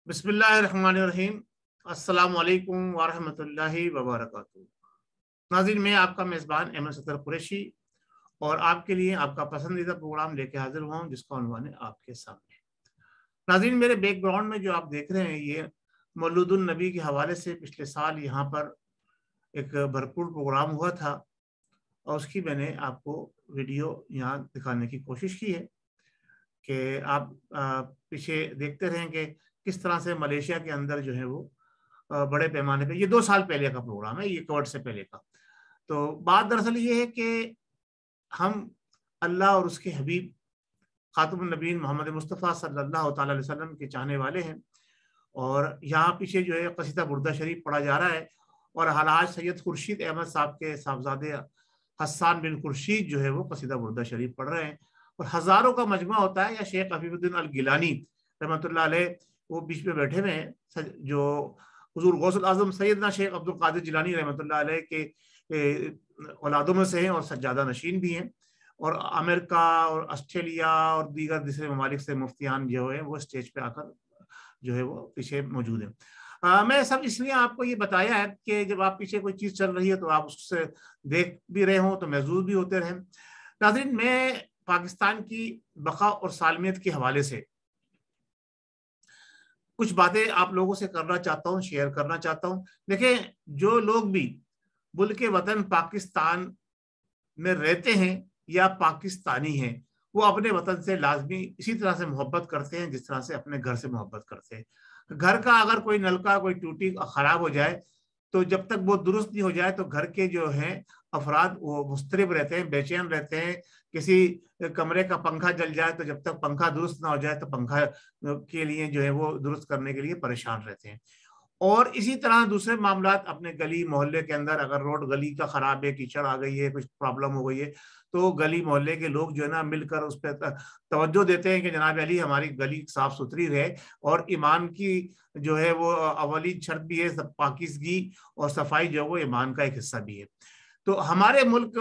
بسم اللہ الرحمن الرحیم۔ السلام علیکم ورحمۃ وبرکاتہ۔ ناظرین، میں آپ کا میزبان احمد ستر قریشی اور آپ کے لیے آپ کا پسندیدہ پروگرام لے کے حاضر ہوا ہوں جس کا عنوان ہے آپ کے سامنے۔ ناظرین، میرے بیک گراؤنڈ میں جو آپ دیکھ رہے ہیں یہ مولود النبی کے حوالے سے پچھلے سال یہاں پر ایک بھرپور پروگرام ہوا تھا اور اس کی میں نے آپ کو ویڈیو یہاں دکھانے کی کوشش کی ہے کہ آپ پیچھے دیکھتے رہیں کہ کس طرح سے ملیشیا کے اندر جو ہے وہ بڑے پیمانے پہ، یہ 2 سال پہلے کا پروگرام ہے، یہ کووڈ سے پہلے کا۔ تو بات دراصل یہ ہے کہ ہم اللہ اور اس کے حبیب خاتم النبیین محمد مصطفیٰ صلی اللہ تعالی علیہ وسلم کے چاہنے والے ہیں، اور یہاں پیچھے جو ہے قصیدہ بردہ شریف پڑھا جا رہا ہے، اور حالات سید خورشید احمد صاحب کے صاحبزادے حسان بن خورشید جو ہے وہ قصیدہ بردہ شریف پڑھ رہے ہیں، اور ہزاروں کا مجمع ہوتا ہے۔ یا شیخ حفیظ الدین الگیلانی رحمۃ اللہ علیہ وہ بیچ میں بیٹھے ہوئے ہیں، جو حضور غوث الاعظم سیدنا شیخ عبد القادر جیلانی رحمۃ اللہ علیہ کے اولادوں میں سے ہیں اور سجادہ نشین بھی ہیں، اور امریکہ اور آسٹریلیا اور دیگر دوسرے ممالک سے مفتیان جو ہیں وہ اسٹیج پہ آ کر جو ہے وہ پیچھے موجود ہیں۔ میں سب اس لیے آپ کو یہ بتایا ہے کہ جب آپ پیچھے کوئی چیز چل رہی ہے تو آپ اس سے دیکھ بھی رہے ہوں تو محظوظ بھی ہوتے رہیں۔ ناظرین، میں پاکستان کی بقا اور سالمیت کے حوالے سے کچھ باتیں آپ لوگوں سے کرنا چاہتا ہوں، شیئر کرنا چاہتا ہوں۔ دیکھیں، جو لوگ بھی ملک وطن پاکستان میں رہتے ہیں یا پاکستانی ہیں، وہ اپنے وطن سے لازمی اسی طرح سے محبت کرتے ہیں جس طرح سے اپنے گھر سے محبت کرتے ہیں۔ گھر کا اگر کوئی نلکا کوئی ٹوٹی خراب ہو جائے تو جب تک وہ درست نہیں ہو جائے تو گھر کے جو ہیں افراد وہ مضطرب رہتے ہیں، بے چین رہتے ہیں۔ کسی کمرے کا پنکھا جل جائے تو جب تک پنکھا درست نہ ہو جائے تو پنکھا کے لیے جو ہے وہ درست کرنے کے لیے پریشان رہتے ہیں۔ اور اسی طرح دوسرے معاملات اپنے گلی محلے کے اندر، اگر روڈ گلی کا خراب ہے، کیچڑ آ گئی ہے، کچھ پرابلم ہو گئی ہے، تو گلی محلے کے لوگ جو ہے نا مل کر اس پہ توجہ دیتے ہیں کہ جناب علی ہماری گلی صاف ستھری رہے، اور ایمان کی جو ہے وہ اولی شرط بھی ہے، پاکیزگی اور صفائی جو ہے وہ ایمان کا ایک حصہ بھی ہے۔ تو ہمارے ملک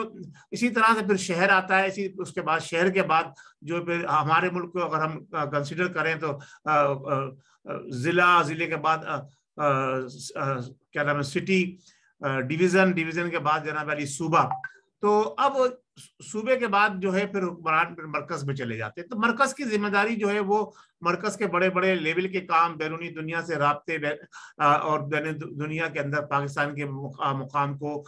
اسی طرح سے پھر شہر آتا ہے، اس کے بعد شہر کے بعد جو پھر ہمارے ملک کو اگر ہم کنسیڈر کریں تو ضلع کے بعد کیا نام ہے سٹی، ڈویژن کے بعد جناب علی صوبہ۔ تو اب صوبے کے بعد جو ہے پھر حکمران پھر مرکز میں چلے جاتے ہیں۔ تو مرکز کی ذمہ داری جو ہے وہ مرکز کے بڑے بڑے لیول کے کام، بیرونی دنیا سے رابطے اور بین دنیا کے اندر پاکستان کے مقام کو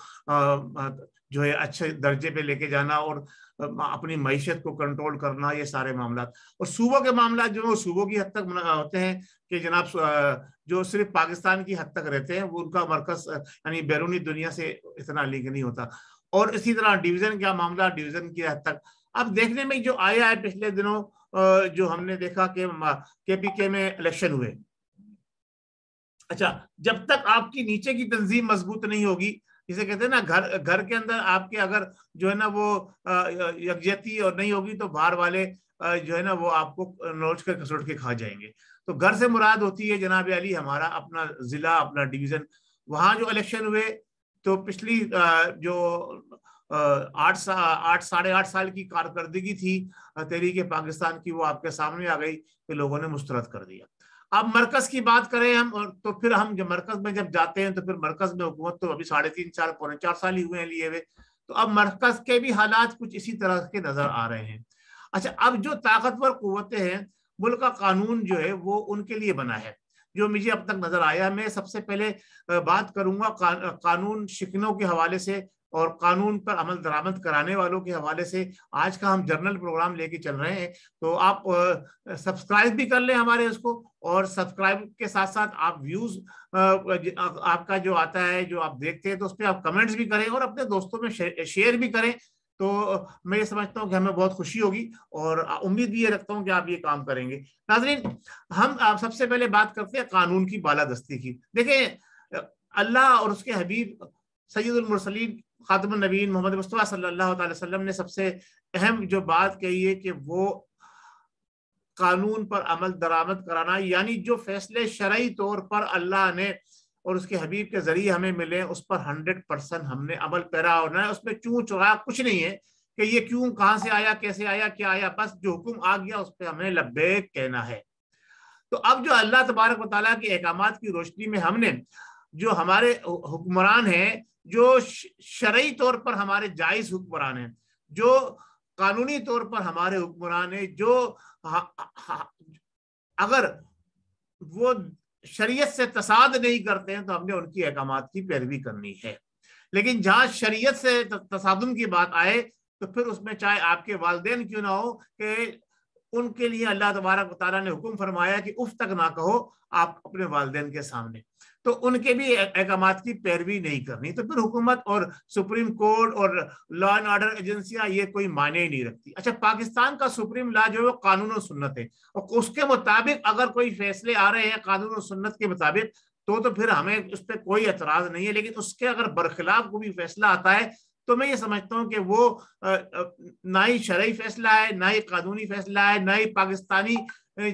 جو ہے اچھے درجے پہ لے کے جانا اور اپنی معیشت کو کنٹرول کرنا، یہ سارے معاملات۔ اور صوبوں کے معاملات جو صوبوں کی حد تک ہوتے ہیں کہ جناب جو صرف پاکستان کی حد تک رہتے ہیں وہ ان کا مرکز یعنی بیرونی دنیا سے اتنا لنک نہیں ہوتا۔ اور اسی طرح ڈویژن کا معاملہ ڈویژن کی حد تک۔ اب دیکھنے میں جو آیا ہے پچھلے دنوں جو ہم نے دیکھا کہ KPK میں الیکشن ہوئے۔ اچھا، جب تک آپ کی نیچے کی تنظیم مضبوط نہیں ہوگی، جسے کہتے ہیں نا گھر کے اندر آپ کے اگر جو ہے نا وہ یکجہتی اور نہیں ہوگی تو باہر والے جو ہے نا وہ آپ کو نوچ کر کسوٹ کے کھا جائیں گے۔ تو گھر سے مراد ہوتی ہے جناب علی ہمارا اپنا ضلع، اپنا ڈویژن۔ وہاں جو الیکشن ہوئے تو پچھلی جو 8.5 سال کی کارکردگی تھی تحریک پاکستان کی، وہ آپ کے سامنے آ گئی کہ لوگوں نے مسترد کر دیا۔ اب مرکز کی بات کریں ہم، تو پھر ہم جب مرکز میں جب جاتے ہیں تو پھر مرکز میں حکومت تو ابھی 3.5 پونے 4 سال ہی ہوئے ہیں لیے ہوئے۔ تو اب مرکز کے بھی حالات کچھ اسی طرح کے نظر آ رہے ہیں۔ اچھا، اب جو طاقتور قوتیں ہیں، ملک کا قانون جو ہے وہ ان کے لیے بنا ہے جو مجھے اب تک نظر آیا۔ میں سب سے پہلے بات کروں گا قانون شکنوں کے حوالے سے اور قانون پر عمل درآمد کرانے والوں کے حوالے سے۔ آج کا ہم جنرل پروگرام لے کے چل رہے ہیں، تو آپ سبسکرائب بھی کر لیں ہمارے اس کو، اور سبسکرائب کے ساتھ ساتھ آپ ویوز آپ کا جو آتا ہے جو آپ دیکھتے ہیں تو اس پہ آپ کمنٹس بھی کریں اور اپنے دوستوں میں شیئر بھی کریں۔ تو میں یہ سمجھتا ہوں کہ ہمیں بہت خوشی ہوگی اور امید بھی یہ رکھتا ہوں کہ آپ یہ کام کریں گے۔ ناظرین، ہم سب سے پہلے بات کرتے ہیں قانون کی بالادستی کی۔ دیکھیں، اللہ اور اس کے حبیب سید المرسلین خاتم النبیین محمد مصطفیٰ صلی اللہ تعالی وسلم نے سب سے اہم جو بات کہی ہے کہ وہ قانون پر عمل درآمد کرانا، یعنی جو فیصلے شرعی طور پر اللہ نے اور اس کے حبیب کے ذریعے ہمیں ملے اس پر 100% ہم نے عمل پیرا ہونا ہے۔ اس میں چوں چرا کچھ نہیں ہے کہ یہ کیوں، کہاں سے آیا، کیسے آیا، کیا آیا، بس جو حکم آ گیا اس پہ ہمیں لبیک کہنا ہے۔ تو اب جو اللہ تبارک و تعالیٰ کے احکامات کی روشنی میں ہم نے جو ہمارے حکمران ہیں، جو شرعی طور پر ہمارے جائز حکمران ہیں، جو قانونی طور پر ہمارے حکمران ہیں، جو اگر وہ شریعت سے تصاد نہیں کرتے ہیں تو ہم نے ان کی احکامات کی پیروی کرنی ہے. لیکن جہاں شریعت سے تصادم کی بات آئے تو پھر اس میں چاہے آپ کے والدین کیوں نہ ہو کہ ان کے لیے اللہ تبارک و تعالیٰ نے حکم فرمایا کہ اف تک نہ کہو آپ اپنے والدین کے سامنے، تو ان کے بھی احکامات کی پیروی نہیں کرنی. تو پھر حکومت اور سپریم کورٹ اور لا اینڈ آرڈر ایجنسیاں یہ کوئی معنی ہی نہیں رکھتی. اچھا، پاکستان کا سپریم لا جو ہے وہ قانون و سنت ہے، اور اس کے مطابق اگر کوئی فیصلے آ رہے ہیں قانون و سنت کے مطابق تو پھر ہمیں اس پہ کوئی اعتراض نہیں ہے. لیکن اس کے اگر برخلاف کوئی فیصلہ آتا ہے تو میں یہ سمجھتا ہوں کہ وہ نہ ہی شرعی فیصلہ ہے، نہ ہی قانونی فیصلہ ہے، نہ ہی پاکستانی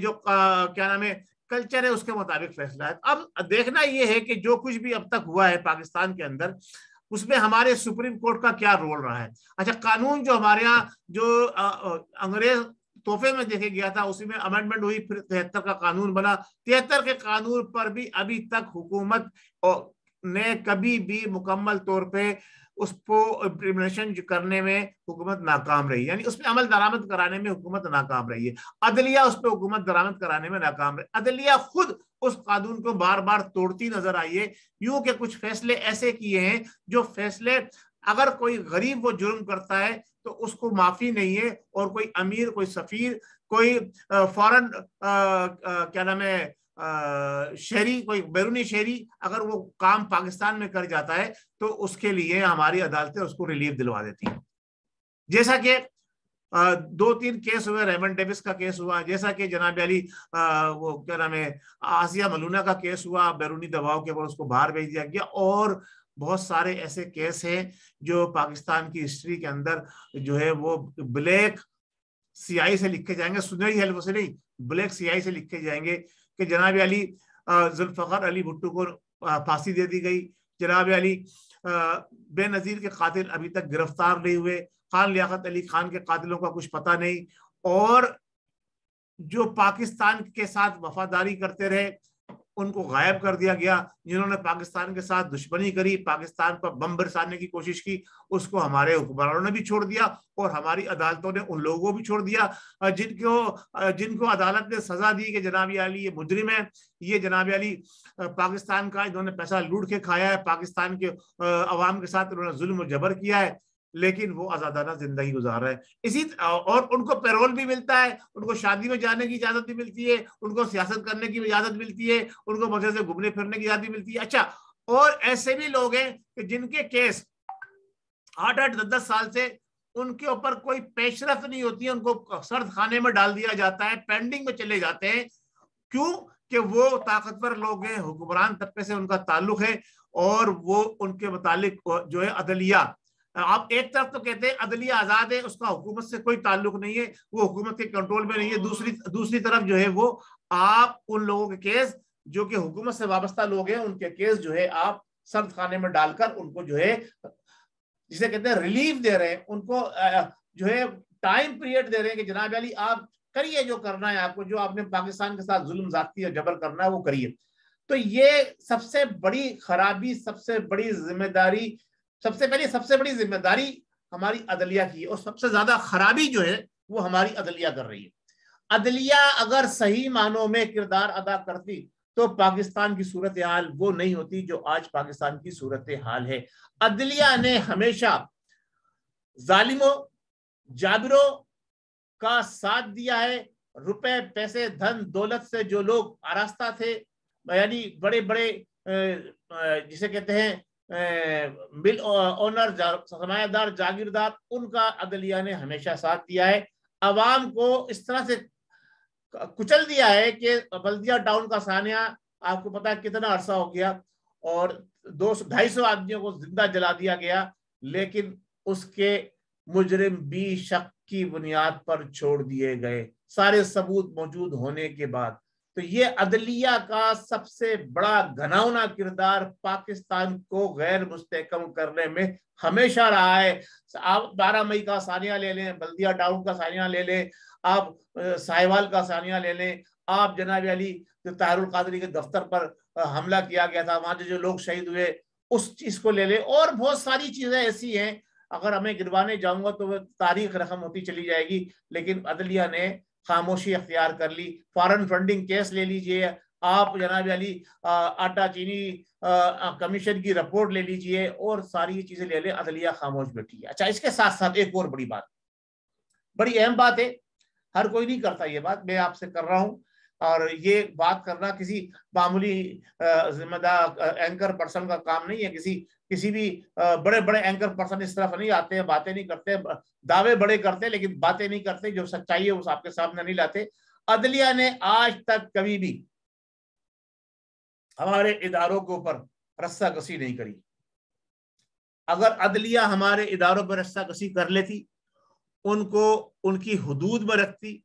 جو کیا نام ہے کلچر ہے اس کے مطابق فیصلہ ہے. اب دیکھنا یہ ہے کہ جو کچھ بھی اب تک ہوا ہے پاکستان کے اندر اس میں ہمارے سپریم کورٹ کا کیا رول رہا ہے. اچھا، قانون جو ہمارے ہاں جو انگریز تحفے میں دیکھے گیا تھا اسی میں امینڈمنٹ ہوئی، پھر 73 کا قانون بنا. 73 کے قانون پر بھی ابھی تک حکومت نے کبھی بھی مکمل طور پہ اس کو امپلیمنیشن کرنے میں حکومت ناکام رہی، یعنی اس پہ عمل درآمد کرانے میں حکومت ناکام رہی ہے. عدلیہ اس پہ حکومت درآمد کرانے میں ناکام رہی. عدلیہ خود اس قانون کو بار بار توڑتی نظر آئی ہے، یوں کہ کچھ فیصلے ایسے کیے ہیں جو فیصلے اگر کوئی غریب وہ جرم کرتا ہے تو اس کو معافی نہیں ہے، اور کوئی امیر، کوئی سفیر، کوئی فورن کیا نام ہے شہری، کوئی بیرونی شہری اگر وہ کام پاکستان میں کر جاتا ہے تو اس کے لیے ہماری عدالتیں اس کو ریلیف دلوا دیتی ہیں. جیسا کہ 2-3 کیس ہوئے، ریمنڈ ڈیوس کا کیس ہوا، جیسا کہ جناب علی وہ کیا نام ہے آسیہ ملونہ کا کیس ہوا، بیرونی دباؤ کے اوپر اس کو باہر بھیج دیا گیا، اور بہت سارے ایسے کیس ہیں جو پاکستان کی ہسٹری کے اندر جو ہے وہ بلیک سیاہی سے لکھے جائیں گے، سنہری حلف سے نہیں، بلیک سیاہی سے لکھے جائیں گے کہ جناب علی ذوالفقار علی بھٹو کو پھانسی دے دی گئی، جناب علی بے نظیر کے قاتل ابھی تک گرفتار نہیں ہوئے، خان لیاقت علی خان کے قاتلوں کا کچھ پتہ نہیں، اور جو پاکستان کے ساتھ وفاداری کرتے رہے ان کو غائب کر دیا گیا. جنہوں نے پاکستان کے ساتھ دشمنی کری، پاکستان پر بم برسانے کی کوشش کی، اس کو ہمارے حکمرانوں نے بھی چھوڑ دیا، اور ہماری عدالتوں نے ان لوگوں کو بھی چھوڑ دیا جن کو عدالت نے سزا دی کہ جناب علی یہ مجرم ہے، یہ جناب علی پاکستان کا انہوں نے پیسہ لوٹ کے کھایا ہے، پاکستان کے عوام کے ساتھ انہوں نے ظلم و جبر کیا ہے، لیکن وہ آزادانہ زندگی گزار رہے ہیں. اور ان کو پیرول بھی ملتا ہے، ان کو شادی میں جانے کی اجازت بھی ملتی ہے، ان کو سیاست کرنے کی اجازت ملتی ہے، ان کو مزے سے گھومنے پھرنے کی اجازت بھی ملتی ہے. اچھا، اور ایسے بھی لوگ ہیں کہ جن کے کیس 8-10 سال سے ان کے اوپر کوئی پیش رفت نہیں ہوتی ہے، ان کو سرد خانے میں ڈال دیا جاتا ہے، پینڈنگ میں چلے جاتے ہیں. کیوں؟ کہ وہ طاقتور لوگ ہیں، حکمران طبقے سے ان کا تعلق ہے، اور وہ ان کے متعلق جو ہے عدلیہ، آپ ایک طرف تو کہتے ہیں عدلیہ آزاد ہے، اس کا حکومت سے کوئی تعلق نہیں ہے، وہ حکومت کے کنٹرول میں نہیں ہے، دوسری طرف جو ہے وہ آپ ان لوگوں کے کیس جو کہ حکومت سے وابستہ لوگ ہیں ان کے کیس جو ہے آپ سرد خانے میں ڈال کر ان کو جو ہے جسے کہتے ہیں ریلیف دے رہے ہیں، ان کو جو ہے ٹائم پیریڈ دے رہے ہیں کہ جناب علی آپ کریے جو کرنا ہے، آپ کو جو آپ نے پاکستان کے ساتھ ظلم زیادتی اور جبر کرنا ہے وہ کریے. تو یہ سب سے بڑی خرابی، سب سے بڑی ذمہ داری ہماری عدلیہ کی، اور سب سے زیادہ خرابی جو ہے وہ ہماری عدلیہ کر رہی ہے. عدلیہ اگر صحیح معنوں میں کردار ادا کرتی تو پاکستان کی صورتحال وہ نہیں ہوتی جو آج پاکستان کی صورتحال ہے. عدلیہ نے ہمیشہ ظالموں، جابروں کا ساتھ دیا ہے. روپے، پیسے، دھن دولت سے جو لوگ آراستہ تھے، یعنی بڑے بڑے جسے کہتے ہیں مل اونر، سرمایہ دار، جاگیردار، ان کا عدلیہ نے ہمیشہ ساتھ دیا ہے. عوام کو اس طرح سے کچل دیا ہے کہ بلدیہ ٹاؤن کا سانحہ آپ کو پتا ہے کتنا عرصہ ہو گیا، اور 200-250 آدمیوں کو زندہ جلا دیا گیا، لیکن اس کے مجرم بھی شک کی بنیاد پر چھوڑ دیے گئے، سارے ثبوت موجود ہونے کے بعد. تو یہ عدلیہ کا سب سے بڑا گھناؤنا کردار پاکستان کو غیر مستحکم کرنے میں ہمیشہ رہا ہے. آپ 12 مئی کا ثانیہ لے لیں, بلدیہ ٹاؤن کا ثانیہ لے لیں, آپ ساہیوال کا ثانیہ لے لیں, آپ جناب علی جو طاہر القادری کے دفتر پر حملہ کیا گیا تھا, وہاں جو لوگ شہید ہوئے, اس چیز کو لے لیں, اور بہت ساری چیزیں ایسی ہیں اگر ہمیں گروانے جاؤں گا تو وہ تاریخ رقم ہوتی چلی جائے گی. لیکن عدلیہ نے خاموشی اختیار کر لی. فارن فنڈنگ کیس لے لیجئے آپ جناب علی, آٹا چینی کمیشن کی رپورٹ لے لیجئے, اور ساری یہ چیزیں لے لیں, عدلیہ خاموش بیٹھی ہے. اچھا, اس کے ساتھ ساتھ ایک اور بڑی بات, بڑی اہم بات ہے, ہر کوئی نہیں کرتا یہ بات, میں آپ سے کر رہا ہوں, اور یہ بات کرنا کسی معمولی ذمہ دار اینکر پرسن کا کام نہیں ہے. کسی بھی بڑے بڑے اینکر پرسن اس طرف نہیں آتے ہیں, باتیں نہیں کرتے, دعوے بڑے کرتے لیکن باتیں نہیں کرتے, جو سچائی ہے اس آپ کے سامنے نہیں لاتے. عدلیہ نے آج تک کبھی بھی ہمارے اداروں کے اوپر رسہ کسی نہیں کری. اگر عدلیہ ہمارے اداروں پر رسہ کسی کر لیتی, ان کو ان کی حدود میں رکھتی,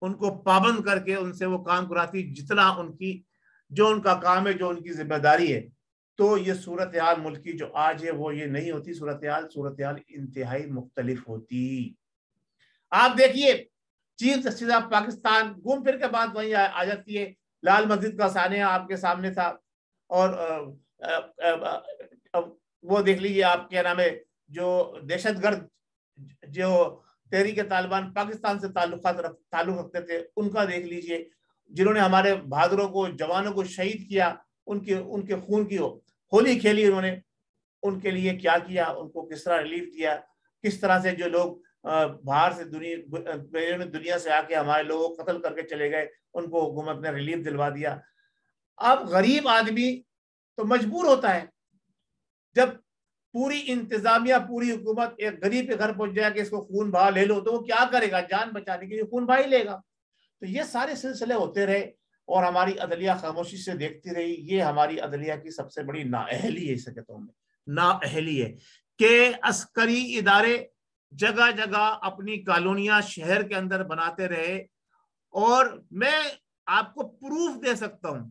ان کو پابند کر کے ان سے وہ کام کراتی جتنا ان کا کام ہے, جو ان کی ذمہ داری ہے, تو یہ صورتحال ملک کی جو آج ہے وہ یہ نہیں ہوتی. صورتحال انتہائی مختلف ہوتی. آپ دیکھیے, چیف جسٹس آف پاکستان گھوم پھر کے بعد وہیں آ جاتی ہے. لال مسجد کا ثانیہ آپ کے سامنے تھا, اور وہ دیکھ لیجیے آپ کیا نام ہے, جو دہشت گرد جو تحریک طالبان پاکستان سے تعلق رکھتے تھے, ان کا دیکھ لیجئے, جنہوں نے ہمارے بہادروں کو, جوانوں کو شہید کیا, ان کے خون کی ہولی کھیلی, انہوں نے ان کے لیے کیا کیا, ان کو کس طرح ریلیف دیا, کس طرح سے جو لوگ باہر سے دنیا سے آ کے ہمارے لوگوں کو قتل کر کے چلے گئے, ان کو حکومت نے ریلیف دلوا دیا. اب غریب آدمی تو مجبور ہوتا ہے, جب پوری انتظامیہ, پوری حکومت ایک غریب کے گھر پہنچ جائے کہ اس کو خون بہا لے لو, تو وہ کیا کرے گا؟ جان بچانے کے لیے خون بہا ہی لے گا. تو یہ سارے سلسلے ہوتے رہے اور ہماری عدلیہ خاموشی سے دیکھتی رہی. یہ ہماری عدلیہ کی سب سے بڑی نااہلی ہے, اسے کہتا ہوں میں, نااہلی ہے کہ عسکری ادارے جگہ جگہ اپنی کالونیاں شہر کے اندر بناتے رہے. اور میں آپ کو پروف دے سکتا ہوں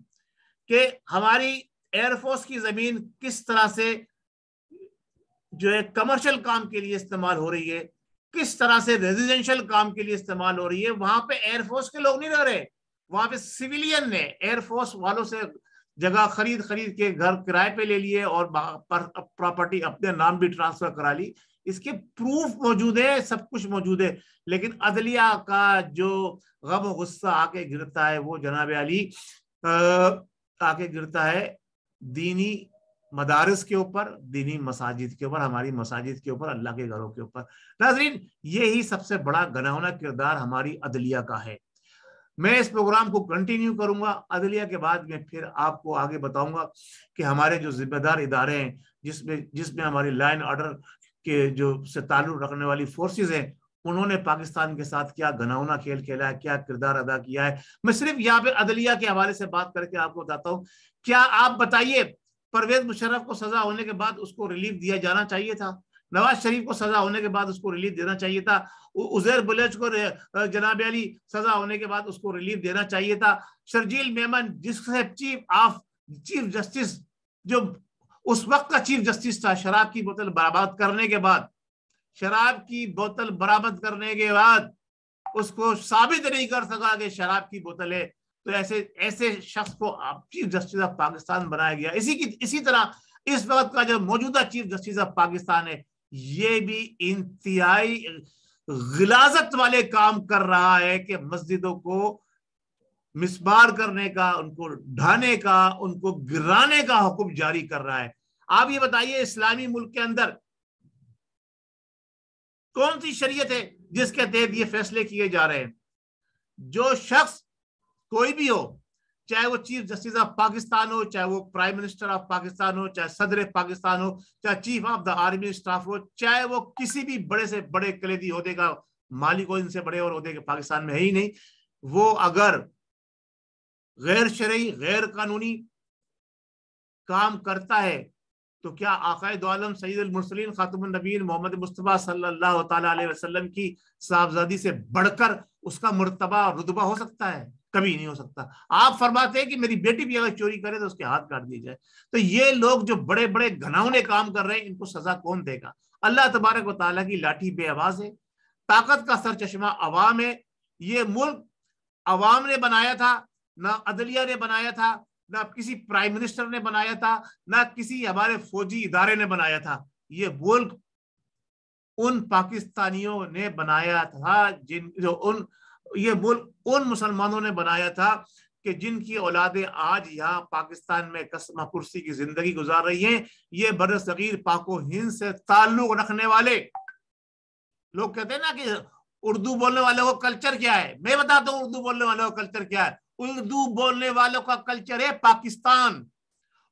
کہ ہماری ایئر فورس کی زمین کس طرح سے جو ہے کمرشل کام کے لیے استعمال ہو رہی ہے, کس طرح سے ریزیڈینشل کام کے لیے استعمال ہو رہی ہے. وہاں پہ ایئر فورس کے لوگ نہیں رہ رہے, وہاں پہ سویلین نے ایئر فورس والوں سے جگہ خرید کے گھر کرائے پہ لے لیے اور پراپرٹی اپنے نام بھی ٹرانسفر کرا لی. اس کے پروف موجود ہے, سب کچھ موجود ہے. لیکن عدلیہ کا جو غم و غصہ آ کے گرتا ہے وہ جناب علی آ کے گرتا ہے دینی مدارس کے اوپر, دینی مساجد کے اوپر, ہماری مساجد کے اوپر, اللہ کے گھروں کے اوپر. ناظرین, یہی سب سے بڑا گناؤنا کردار ہماری عدلیہ کا ہے. میں اس پروگرام کو کنٹینیو کروں گا, عدلیہ کے بعد میں پھر آپ کو آگے بتاؤں گا کہ ہمارے جو ذمہ دار ادارے ہیں, جس میں ہماری لائن آرڈر کے جو سے تعلق رکھنے والی فورسز ہیں, انہوں نے پاکستان کے ساتھ کیا گناؤنا کھیل کھیلا ہے, کیا کردار ادا کیا ہے. میں صرف یہاں پہ عدلیہ کے حوالے سے بات کر کے آپ کو بتاتا ہوں. کیا آپ بتائیے, پرویز مشرف کو سزا ہونے کے بعد اس کو ریلیف دیا جانا چاہیے تھا, نواز شریف کو سزا ہونے کے بعد اس کو ریلیف دینا چاہیے تھا, عزیر بلوچ کو جناب علی سزا ہونے کے بعد اس کو ریلیف دینا چاہیے تھا, شرجیل میمن جس سے چیف جسٹس جو اس وقت کا چیف جسٹس تھا, شراب کی بوتل برآمد کرنے کے بعد, شراب کی بوتل برآمد کرنے کے بعد اس کو ثابت نہیں کر سکا کہ شراب کی بوتل ہے, تو ایسے شخص کو چیف جسٹس آف پاکستان بنایا گیا. اسی طرح اس وقت کا جو موجودہ چیف جسٹس آف پاکستان ہے, یہ بھی انتہائی غلاظت والے کام کر رہا ہے کہ مسجدوں کو مسمار کرنے کا, ان کو ڈھانے کا, ان کو گرانے کا حکم جاری کر رہا ہے. آپ یہ بتائیے, اسلامی ملک کے اندر کون سی شریعت ہے جس کے تحت یہ فیصلے کیے جا رہے ہیں؟ جو شخص کوئی بھی ہو, چاہے وہ چیف جسٹس آف پاکستان ہو, چاہے وہ پرائم منسٹر آف پاکستان ہو, چاہے صدر پاکستان ہو, چاہے chief of the army staff ہو, چاہے وہ کسی بھی بڑے سے بڑے کلیدی عہدے کا مالک ہو, ان سے بڑے اور عہدے کے پاکستان میں ہے ہی نہیں, وہ اگر غیر شرعی, غیر قانونی کام کرتا ہے تو کیا آقائے دو عالم سید المرسلین خاتم النبیین محمد مصطفیٰ صلی اللہ تعالی علیہ وسلم کی صاحبزادی سے بڑھ کر اس کا مرتبہ رتبہ ہو سکتا ہے؟ کبھی نہیں ہو سکتا. آپ فرماتے ہیں کہ میری بیٹی بھی اگر چوری کرے تو اس کے ہاتھ کاٹ دیے جائے. تو یہ لوگ جو بڑے بڑے گھناؤنے کام کر رہے ہیں ان کو سزا کون دے گا؟ اللہ تبارک و تعالیٰ کی لاٹھی بے آواز ہے. طاقت کا سر چشمہ عوام ہے. یہ ملک عوام نے بنایا تھا، نہ عدلیہ نے بنایا تھا، نہ کسی پرائم منسٹر نے بنایا تھا، نہ کسی ہمارے فوجی ادارے نے بنایا تھا. یہ ملک ان پاکستانیوں نے بنایا تھا یہ ملک ان مسلمانوں نے بنایا تھا کہ جن کی اولادیں آج یہاں پاکستان میں قسمہ کرسی کی زندگی گزار رہی ہیں. یہ برصغیر پاک و ہند سے تعلق رکھنے والے لوگ کہتے ہیں نا کہ اردو بولنے والوں کو کلچر کیا ہے. میں بتاتا ہوں اردو بولنے والوں کا کلچر کیا ہے. اردو بولنے والوں کا کلچر ہے پاکستان.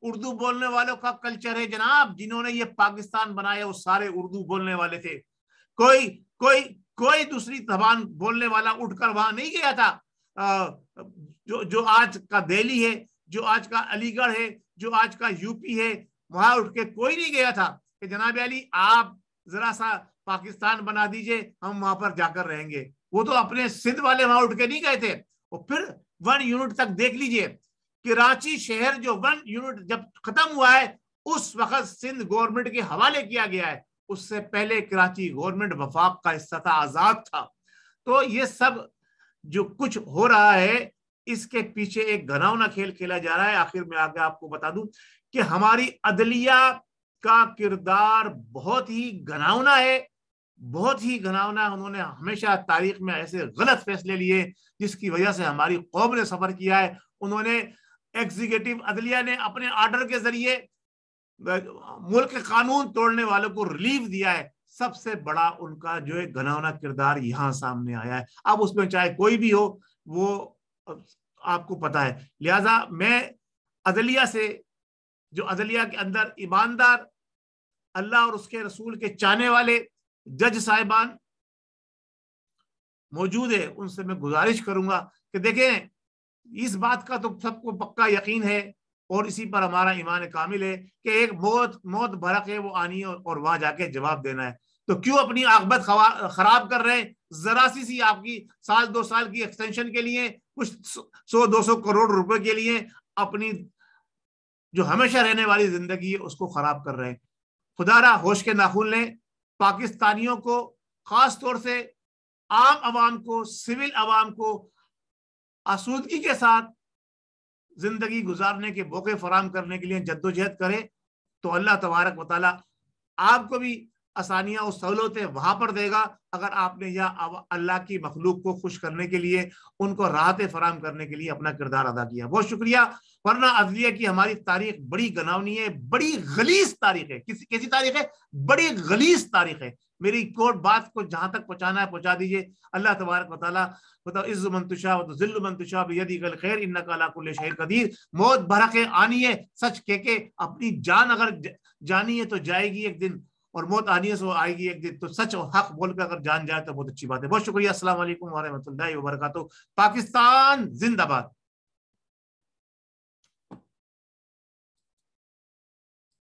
اردو بولنے والوں کا کلچر ہے جناب، جنہوں نے یہ پاکستان بنایا وہ سارے اردو بولنے والے تھے. کوئی دوسری زبان بولنے والا اٹھ کر وہاں نہیں گیا تھا. جو آج کا دہلی ہے، جو آج کا علی گڑھ ہے، جو آج کا یو پی ہے، وہاں اٹھ کے کوئی نہیں گیا تھا کہ جناب علی آپ ذرا سا پاکستان بنا دیجئے، ہم وہاں پر جا کر رہیں گے. وہ تو اپنے سندھ والے وہاں اٹھ کے نہیں گئے تھے. اور پھر 1 یونٹ تک دیکھ لیجئے، کراچی شہر جو 1 یونٹ جب ختم ہوا ہے اس وقت سندھ گورنمنٹ کے حوالے کیا گیا ہے. اس سے پہلے کراچی گورنمنٹ وفاق کا حصہ تھا، آزاد تھا. تو یہ سب جو کچھ ہو رہا ہے اس کے پیچھے ایک گھناؤنا کھیل کھیلا جا رہا ہے. آخر میں آگے آپ کو بتا دوں کہ ہماری عدلیہ کا کردار بہت ہی گھناؤنا ہے، بہت ہی گھناؤنا. انہوں نے ہمیشہ تاریخ میں ایسے غلط فیصلے لیے جس کی وجہ سے ہماری قوم نے سفر کیا ہے. انہوں نے ایگزیکٹو عدلیہ نے اپنے آرڈر کے ذریعے ملک کے قانون توڑنے والوں کو ریلیف دیا ہے. سب سے بڑا ان کا جو ہے گھناؤنا کردار یہاں سامنے آیا ہے. اب اس میں چاہے کوئی بھی ہو وہ آپ کو پتا ہے. لہذا میں عدلیہ سے، جو عدلیہ کے اندر ایماندار اللہ اور اس کے رسول کے چاہنے والے جج صاحبان موجود ہے، ان سے میں گزارش کروں گا کہ دیکھیں اس بات کا تو سب کو پکا یقین ہے اور اسی پر ہمارا ایمان کامل ہے کہ ایک موت بھرک ہے وہ آنی ہے اور وہاں جا کے جواب دینا ہے. تو کیوں اپنی عاقبت خراب کر رہے ہیں؟ ذرا سی آپ کی 1-2 سال کی ایکسٹینشن کے لیے، کچھ 100-200 کروڑ روپے کے لیے اپنی جو ہمیشہ رہنے والی زندگی ہے اس کو خراب کر رہے ہیں. خدا را ہوش کے ناخن لیں. پاکستانیوں کو، خاص طور سے عام عوام کو، سول عوام کو آسودگی کے ساتھ زندگی گزارنے کے موقع فراہم کرنے کے لیے جدوجہد کرے تو اللہ تبارک و تعالیٰ آپ کو بھی آسانیاں اور سہولتیں وہاں پر دے گا اگر آپ نے یہ اللہ کی مخلوق کو خوش کرنے کے لیے، ان کو راحتیں فراہم کرنے کے لیے اپنا کردار ادا کیا. بہت شکریہ. ورنہ عدلیہ کی ہماری تاریخ بڑی گناونی ہے، بڑی غلیظ تاریخ ہے. کیسی تاریخ ہے؟ بڑی غلیظ تاریخ ہے. میری بات کو جہاں تک پہنچانا ہے پہنچا دیجئے. اللہ تبارک و تعالیٰ عز من تشاء و تذل من تشاء بیدک الخیر انک علی کل شیء قدیر. موت بھرک آنی ہے، سچ کہہ کے اپنی جان اگر جانی ہے تو جائے گی ایک دن، اور موت آنی ہے سو آئے گی ایک دن. تو سچ اور حق بول کر اگر جان جائے تو بہت اچھی بات ہے. بہت شکریہ. السلام علیکم ورحمۃ اللہ وبرکاتہ. پاکستان زندہ باد.